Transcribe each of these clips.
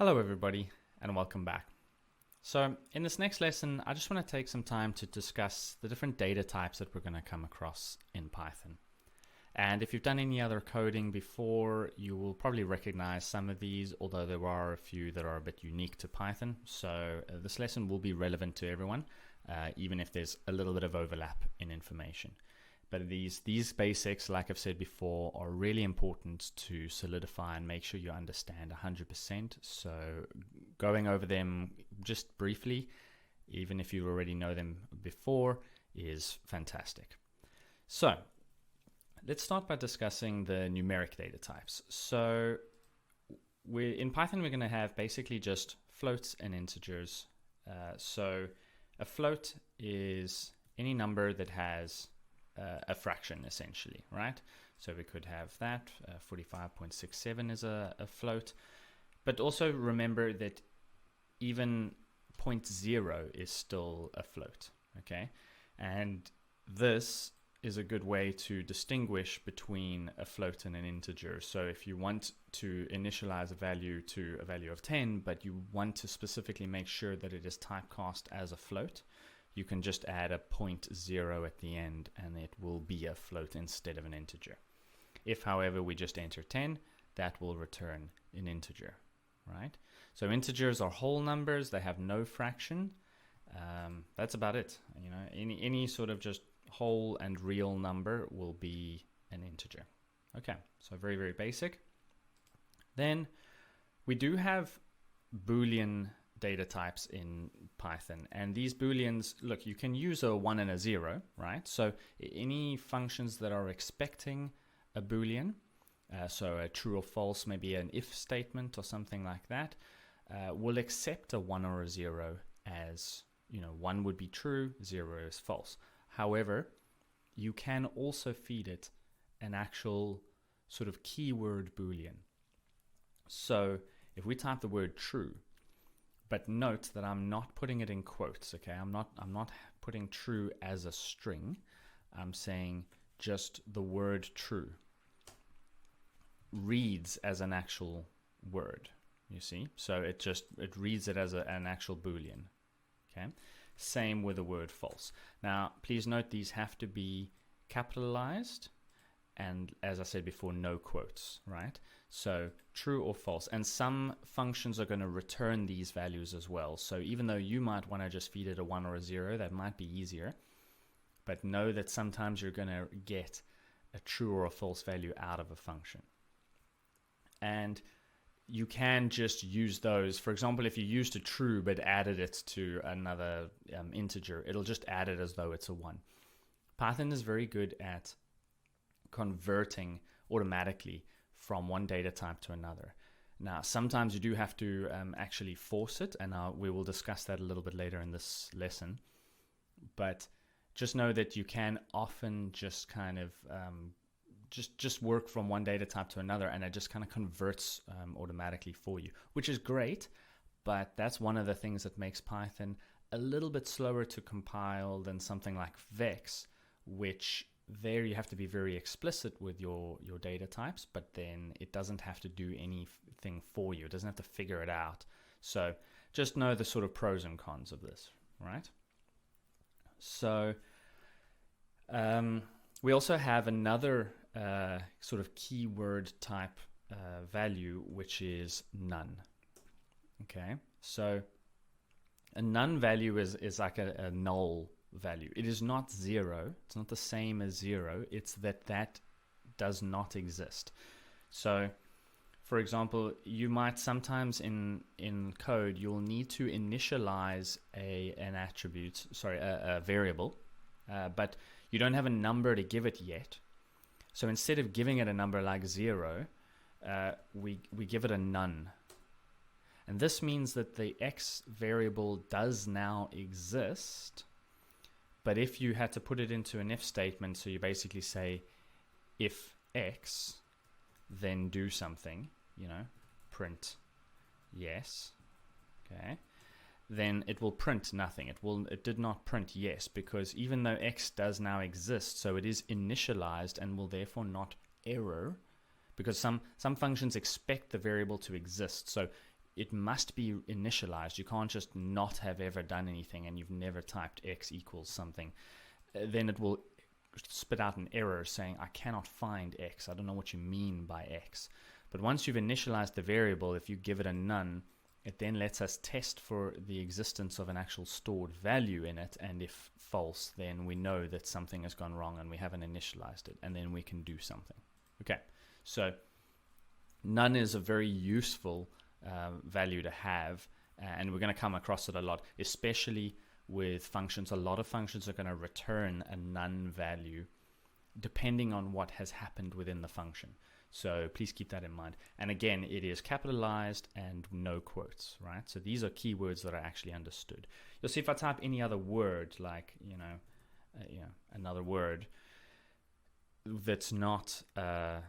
Hello everybody and welcome back. So in this next lesson, I just want to take some time to discuss the different data types that we're going to come across in Python. And if you've done any other coding before, you will probably recognize some of these, although there are a few that are a bit unique to Python. So this lesson will be relevant to everyone, even if there's a little bit of overlap in information. But these basics, like I've said before, are really important to solidify and make sure you understand 100%. So going over them just briefly, even if you already know them before, is fantastic. So let's start by discussing the numeric data types. So in Python, we're going to have basically just floats and integers. So a float is any number that has a fraction, essentially, right? So we could have that 45.67 is a float, but also remember that even 0.0 is still a float, okay? And this is a good way to distinguish between a float and an integer. So if you want to initialize a value to a value of 10, but you want to specifically make sure that it is typecast as a float, you can just add a 0.0 at the end and it will be a float instead of an integer. If, however, we just enter 10, that will return an integer, right? So integers are whole numbers, they have no fraction. That's about it. You know, any sort of just whole and real number will be an integer. Okay, so very, very basic. Then we do have Boolean data types in Python, and these booleans, look, you can use a 1 and a 0, right? So any functions that are expecting a boolean, so a true or false, maybe an if statement or something like that, will accept a 1 or a 0 as, you know, 1 would be true, 0 is false. However, you can also feed it an actual sort of keyword boolean. So if we type the word true, but note that I'm not putting it in quotes, okay? I'm not putting true as a string. I'm saying just the word true reads as an actual word, you see? So it reads it as an actual boolean, okay? Same with the word false. Now, please note these have to be capitalized, and as I said before, no quotes, right? So true or false. And some functions are going to return these values as well. So even though you might want to just feed it a 1 or a 0, that might be easier. But know that sometimes you're going to get a true or a false value out of a function. And you can just use those. For example, if you used a true but added it to another integer, it'll just add it as though it's a 1. Python is very good at converting automatically from one data type to another. Now, sometimes you do have to actually force it, and we will discuss that a little bit later in this lesson. But just know that you can often just kind of just work from one data type to another, and it just kind of converts automatically for you, which is great. But that's one of the things that makes Python a little bit slower to compile than something like Vex, which there you have to be very explicit with your data types, but then it doesn't have to do anything for you. It doesn't have to figure it out. So just know the sort of pros and cons of this, right? So we also have another sort of keyword type value, which is none. Okay, so a none value is like a null value. It is not 0. It's not the same as 0. It's that does not exist. So for example, you might sometimes in code, you'll need to initialize an attribute, a variable, but you don't have a number to give it yet. So instead of giving it a number like 0, we give it a none. And this means that the x variable does now exist. But if you had to put it into an if statement, so you basically say, if x, then do something, you know, print yes, okay, then it will print nothing. It did not print yes, because even though x does now exist, so it is initialized and will therefore not error, because some functions expect the variable to exist. So it must be initialized. You can't just not have ever done anything and you've never typed x equals something. Then it will spit out an error saying, I cannot find x. I don't know what you mean by x. But once you've initialized the variable, if you give it a none, it then lets us test for the existence of an actual stored value in it. And if false, then we know that something has gone wrong and we haven't initialized it. And then we can do something. Okay, so none is a very useful value to have. And we're going to come across it a lot, especially with functions. A lot of functions are going to return a none value depending on what has happened within the function. So please keep that in mind. And again, it is capitalized and no quotes, right? So these are keywords that are actually understood. You'll see if I type any other word, like, another word that's not a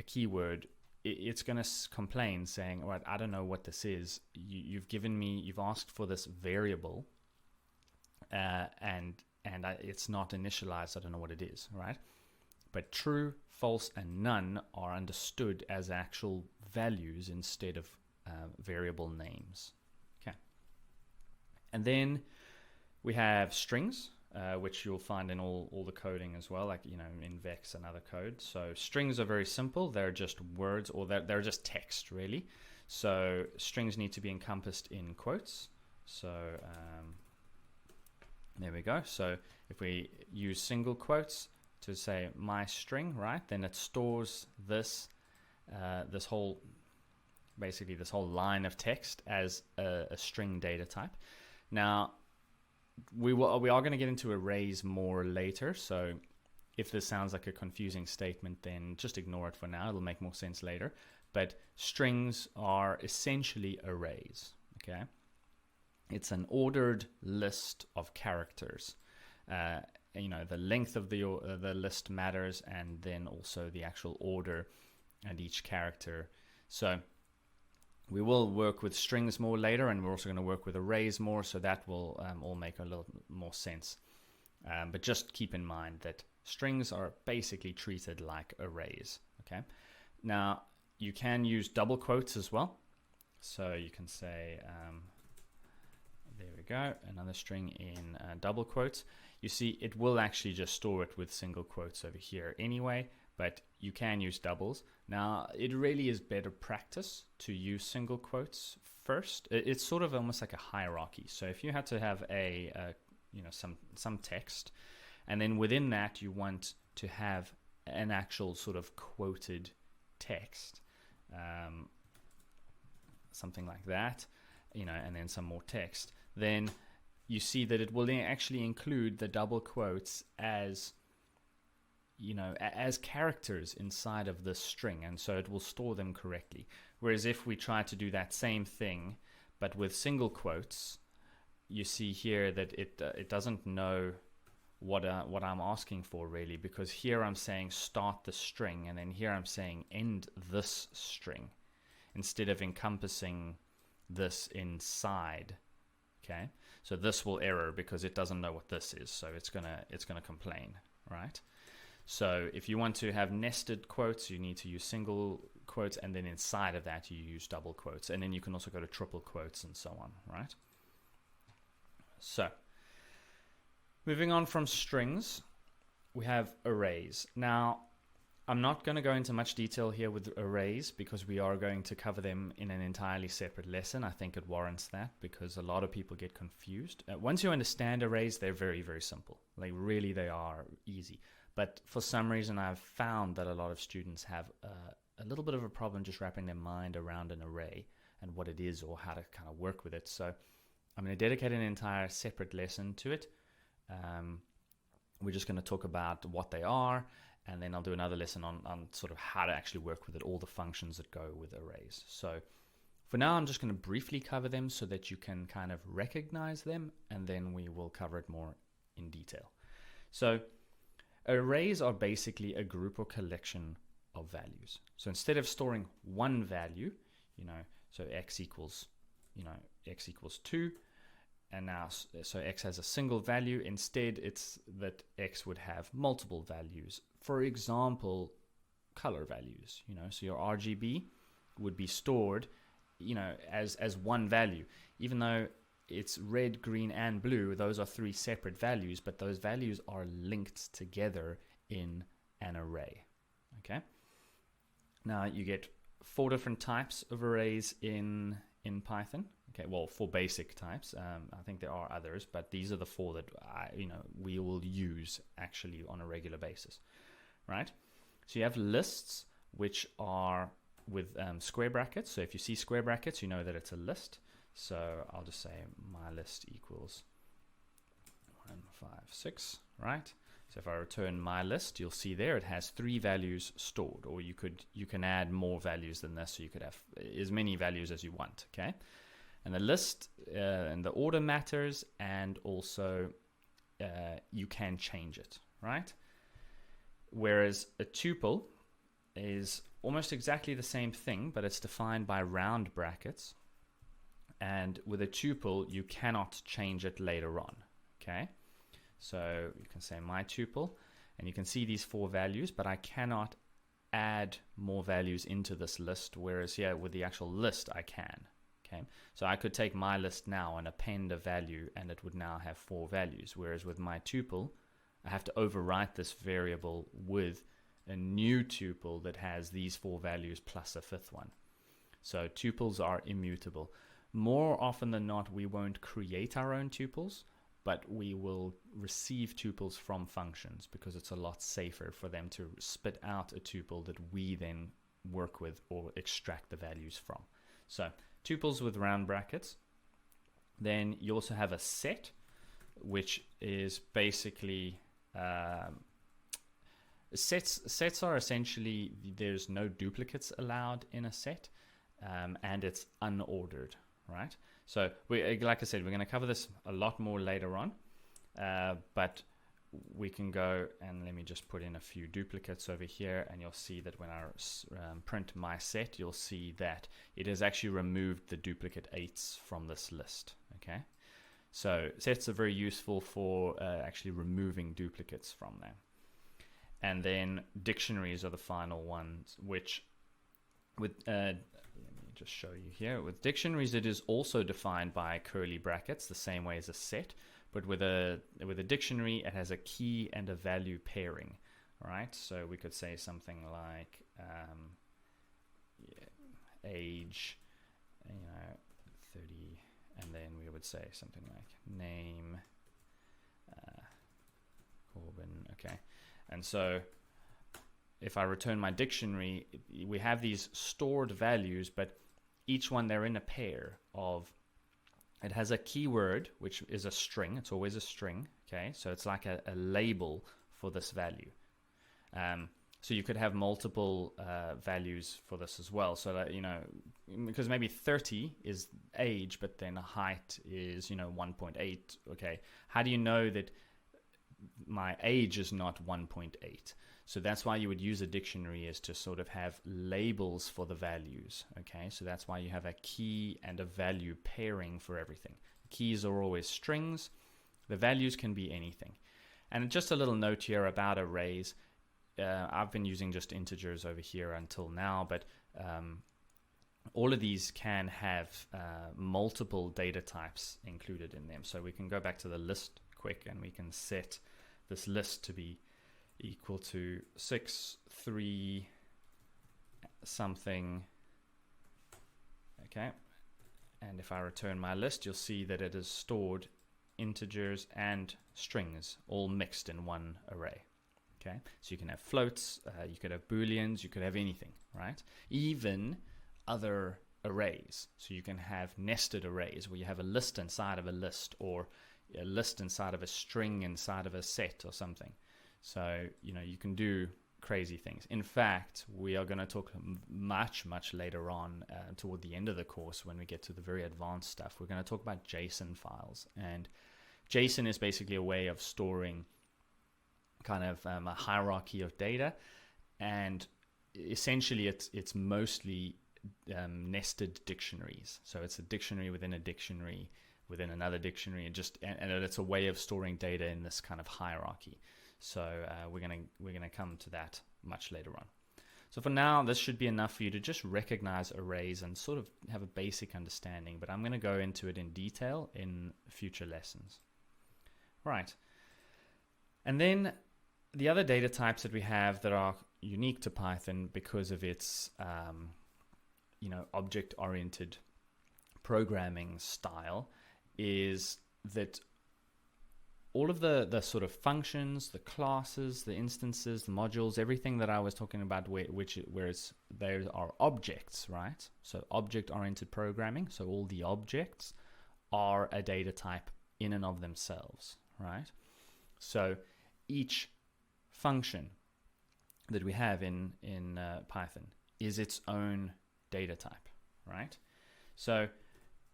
keyword, it's going to complain saying, all right, I don't know what this is. You've asked for this variable, it's not initialized. I don't know what it is, right? But true, false, and none are understood as actual values instead of variable names. Okay. And then we have strings, which you'll find in all the coding as well, like, in Vex and other code. So strings are very simple. They're just words, or they're just text, really. So strings need to be encompassed in quotes. So there we go. So if we use single quotes to say my string, right, then it stores this whole line of text as a string data type. Now we are going to get into arrays more later, so if this sounds like a confusing statement, then just ignore it for now. It'll make more sense later. But strings are essentially arrays. Okay, it's an ordered list of characters. The length of the list matters, and then also the actual order and each character. So we will work with strings more later, and we're also going to work with arrays more, so that will all make a little more sense. But just keep in mind that strings are basically treated like arrays. Okay. Now you can use double quotes as well. So you can say, there we go, another string in double quotes. You see, it will actually just store it with single quotes over here anyway, but you can use doubles. Now, it really is better practice to use single quotes first. It's sort of almost like a hierarchy. So if you had to have some text, and then within that you want to have an actual sort of quoted text, something like that, and then some more text, then you see that it will actually include the double quotes as characters inside of this string, and so it will store them correctly. Whereas if we try to do that same thing but with single quotes, you see here that it doesn't know what I'm asking for, really, because here I'm saying start the string, and then here I'm saying end this string, instead of encompassing this inside. Okay, so this will error because it doesn't know what this is, so it's gonna complain, right? So if you want to have nested quotes, you need to use single quotes, and then inside of that you use double quotes, and then you can also go to triple quotes and so on, right? So moving on from strings, we have arrays. Now, I'm not going to go into much detail here with arrays because we are going to cover them in an entirely separate lesson. I think it warrants that because a lot of people get confused. Once you understand arrays, they're very, very simple. Like, really, they are easy. But for some reason, I've found that a lot of students have a little bit of a problem just wrapping their mind around an array and what it is or how to kind of work with it. So I'm going to dedicate an entire separate lesson to it. We're just going to talk about what they are, and then I'll do another lesson on sort of how to actually work with it, all the functions that go with arrays. So for now, I'm just going to briefly cover them so that you can kind of recognize them, and then we will cover it more in detail. So arrays are basically a group or collection of values. So instead of storing one value, so x equals 2, and now, so x has a single value. Instead, it's that x would have multiple values. For example, color values. So your RGB would be stored as one value, even though it's red, green, and blue. Those are three separate values, but those values are linked together in an array. Okay. Now you get 4 different types of arrays in Python. Okay, well, 4 basic types. I think there are others, but these are the 4 that we will use actually on a regular basis, right? So you have lists, which are with square brackets. So if you see square brackets, you know that it's a list. So I'll just say my list equals 1, 5, 6, right? So if I return my list, you'll see there it has 3 values stored, or you can add more values than this, so you could have as many values as you want. Okay, and the list and the order matters, and also you can change it, right? Whereas a tuple is almost exactly the same thing, but it's defined by round brackets. And with a tuple, you cannot change it later on. Okay, so you can say my tuple, and you can see these 4 values, but I cannot add more values into this list, whereas here with the actual list I can. Okay, so I could take my list now and append a value, and it would now have 4 values, whereas with my tuple I have to overwrite this variable with a new tuple that has these 4 values plus a 5th one. So tuples are immutable. More often than not, we won't create our own tuples, but we will receive tuples from functions, because it's a lot safer for them to spit out a tuple that we then work with or extract the values from. So tuples with round brackets. Then you also have a set, which is basically sets are essentially, there's no duplicates allowed in a set, and it's unordered. Right, so like I said, we're going to cover this a lot more later on, but we can go and let me just put in a few duplicates over here, and you'll see that when I print my set, you'll see that it has actually removed the duplicate 8s from this list. Okay, so sets are very useful for actually removing duplicates from them. And then dictionaries are the final ones, which with just show you here. With dictionaries, it is also defined by curly brackets, the same way as a set, but with a dictionary, it has a key and a value pairing, right? So we could say something like age, 30, and then we would say something like name, Corbin. Okay, and so if I return my dictionary, we have these stored values, but each one, they're in a pair of, it has a keyword, which is a string. It's always a string. Okay, so it's like a label for this value. So you could have multiple values for this as well. So that, because maybe 30 is age, but then height is, 1.8. Okay, how do you know that my age is not 1.8? So that's why you would use a dictionary, is to sort of have labels for the values. Okay, so that's why you have a key and a value pairing for everything. Keys are always strings. The values can be anything. And just a little note here about arrays. I've been using just integers over here until now, but all of these can have multiple data types included in them. So we can go back to the list quick, and we can set this list to be equal to 6, 3, something. Okay, and if I return my list, you'll see that it is stored integers and strings all mixed in one array. Okay, so you can have floats, you could have booleans, you could have anything, right? Even other arrays. So you can have nested arrays where you have a list inside of a list, or a list inside of a string inside of a set or something. So, you can do crazy things. In fact, we are going to talk much later on toward the end of the course, when we get to the very advanced stuff. We're going to talk about JSON files. And JSON is basically a way of storing kind of a hierarchy of data. And essentially, it's mostly nested dictionaries. So it's a dictionary within a dictionary within another dictionary, and it's a way of storing data in this kind of hierarchy. So we're gonna come to that much later on. So for now, this should be enough for you to just recognize arrays and sort of have a basic understanding, but I'm going to go into it in detail in future lessons. Right. And then the other data types that we have that are unique to Python because of its object-oriented programming style is that all of the sort of functions, the classes, the instances, the modules, everything that I was talking about, whereas there are objects, right? So object-oriented programming, so all the objects are a data type in and of themselves, right? So each function that we have in Python is its own data type, right? So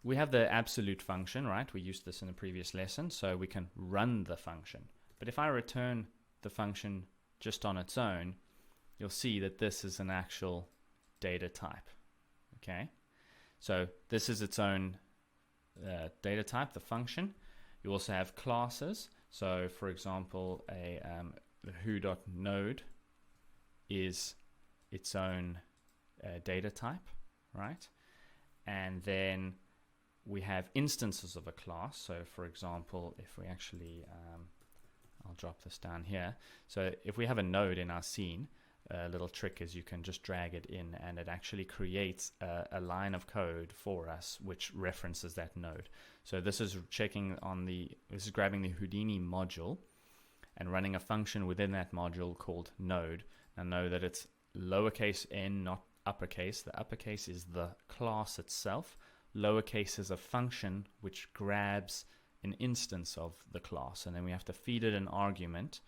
we have the absolute function, right? We used this in the previous lesson, so we can run the function. But if I return the function just on its own, you'll see that this is an actual data type, okay? So this is its own data type, the function. You also have classes. So for example, the who.node is its own data type, right? And then we have instances of a class. So for example, if we actually, I'll drop this down here. So if we have a node in our scene, a little trick is you can just drag it in and it actually creates a line of code for us which references that node. So this is this is grabbing the Houdini module and running a function within that module called node. And know that it's lowercase n, not uppercase. The uppercase is the class itself. Lowercase is a function which grabs an instance of the class, and then we have to feed it an argument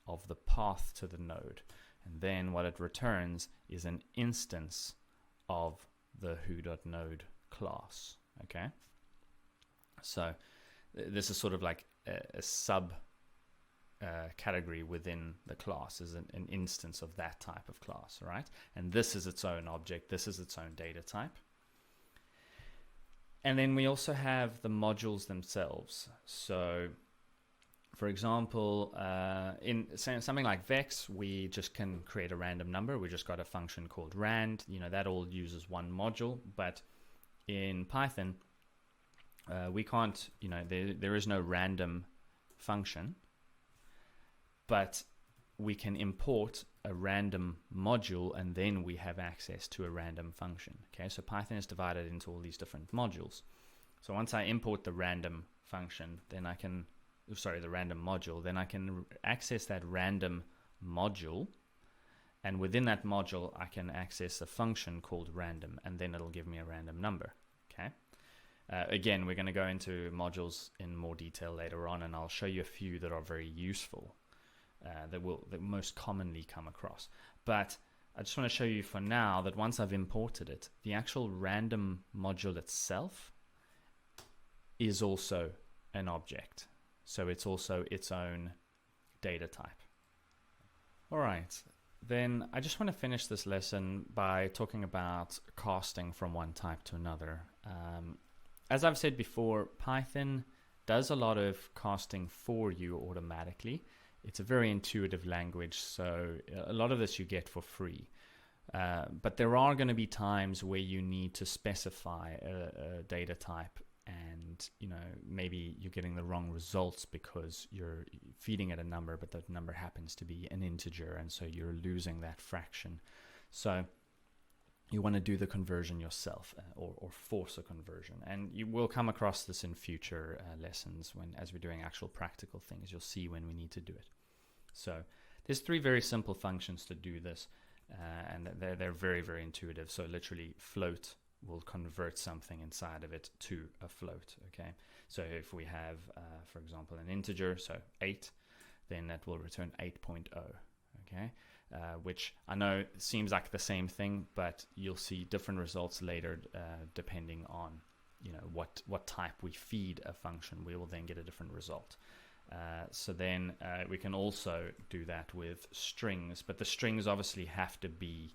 of the path to the node. And then what it returns is an instance of the who.node class. Okay? So this is sort of like a sub category within the class, is an instance of that type of class, right? And this is its own object, this is its own data type. And then we also have the modules themselves. So for example, in something like Vex, we just can create a random number. We just got a function called rand, that all uses one module. But in Python, we can't, there is no random function, but we can import a random module and then we have access to a random function. Okay, so Python is divided into all these different modules. So once I import the random function, then the random module, then I can access that random module, and within that module I can access a function called random, and then it'll give me a random number. Okay. Again, we're going to go into modules in more detail later on, and I'll show you a few that are very useful. That most commonly come across. But I just want to show you for now that once I've imported it, the actual random module itself is also an object. So it's also its own data type. All right, then I just want to finish this lesson by talking about casting from one type to another. As I've said before, Python does a lot of casting for you automatically. It's a very intuitive language, so a lot of this you get for free. But there are going to be times where you need to specify a data type, and maybe you're getting the wrong results because you're feeding it a number, but that number happens to be an integer, and so you're losing that fraction. So you want to do the conversion yourself, or force a conversion. And you will come across this in future lessons as we're doing actual practical things. You'll see when we need to do it. So there's 3 very simple functions to do this, and they're very, very intuitive. So literally float will convert something inside of it to a float. Okay. So if we have, for example, an integer, so 8, then that will return 8.0. Okay. Which I know seems like the same thing, but you'll see different results later depending on what type we feed a function. We will then get a different result. So then we can also do that with strings, but the strings obviously have to be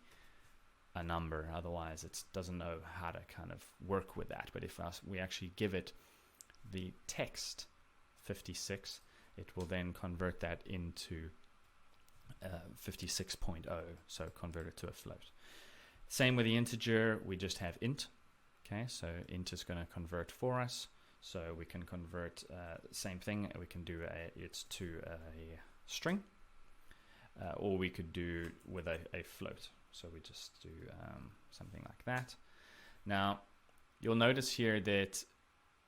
a number, otherwise it doesn't know how to kind of work with that. But if we actually give it the text 56, it will then convert that into 56.0, so convert it to a float. Same with the integer, we just have int. Okay, so int is going to convert for us. So we can convert same thing. We can do it to a string, or we could do with a float. So we just do something like that. Now, you'll notice here that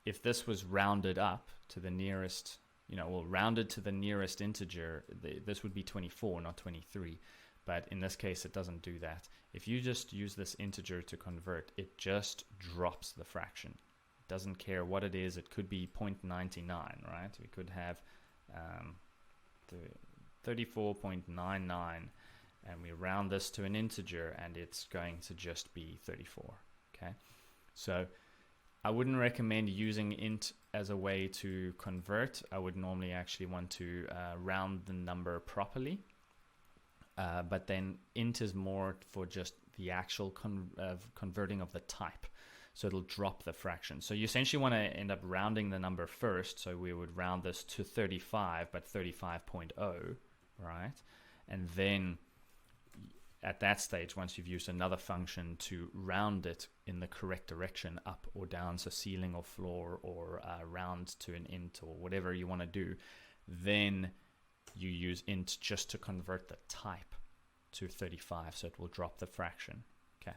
if this was rounded up to the nearest, rounded to the nearest integer, this would be 24, not 23. But in this case, it doesn't do that. If you just use this integer to convert, it just drops the fraction. It doesn't care what it is. It could be 0.99, right? We could have 34.99, and we round this to an integer, and it's going to just be 34. Okay, so I wouldn't recommend using int as a way to convert. I would normally actually want to round the number properly. But then int is more for just the actual converting of the type. So it'll drop the fraction. So you essentially want to end up rounding the number first. So we would round this to 35, but 35.0, right? And then at that stage, once you've used another function to round it in the correct direction, up or down, so ceiling or floor, or round to an int or whatever you want to do, then you use int just to convert the type to 35, so it will drop the fraction. Okay,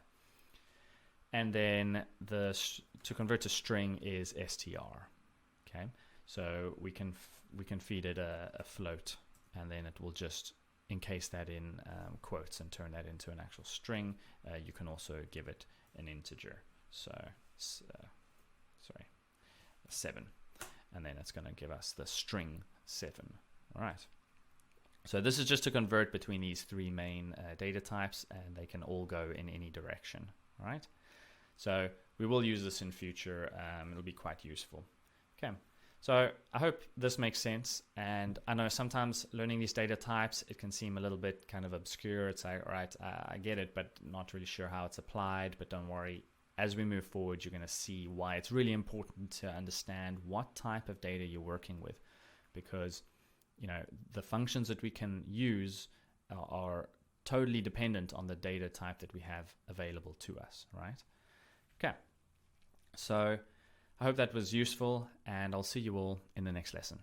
and then to convert to string is str. Okay, so we can feed it a float, and then it will just encase that in quotes and turn that into an actual string. You can also give it an integer, so 7, and then it's going to give us the string 7. All right. So this is just to convert between these three main data types, and they can all go in any direction, right? So we will use this in future. It'll be quite useful. Okay, so I hope this makes sense. And I know sometimes learning these data types, it can seem a little bit kind of obscure. It's like, all right, I get it, but not really sure how it's applied. But don't worry. As we move forward, you're going to see why it's really important to understand what type of data you're working with, because the functions that we can use are totally dependent on the data type that we have available to us, right? Okay, so I hope that was useful, and I'll see you all in the next lesson.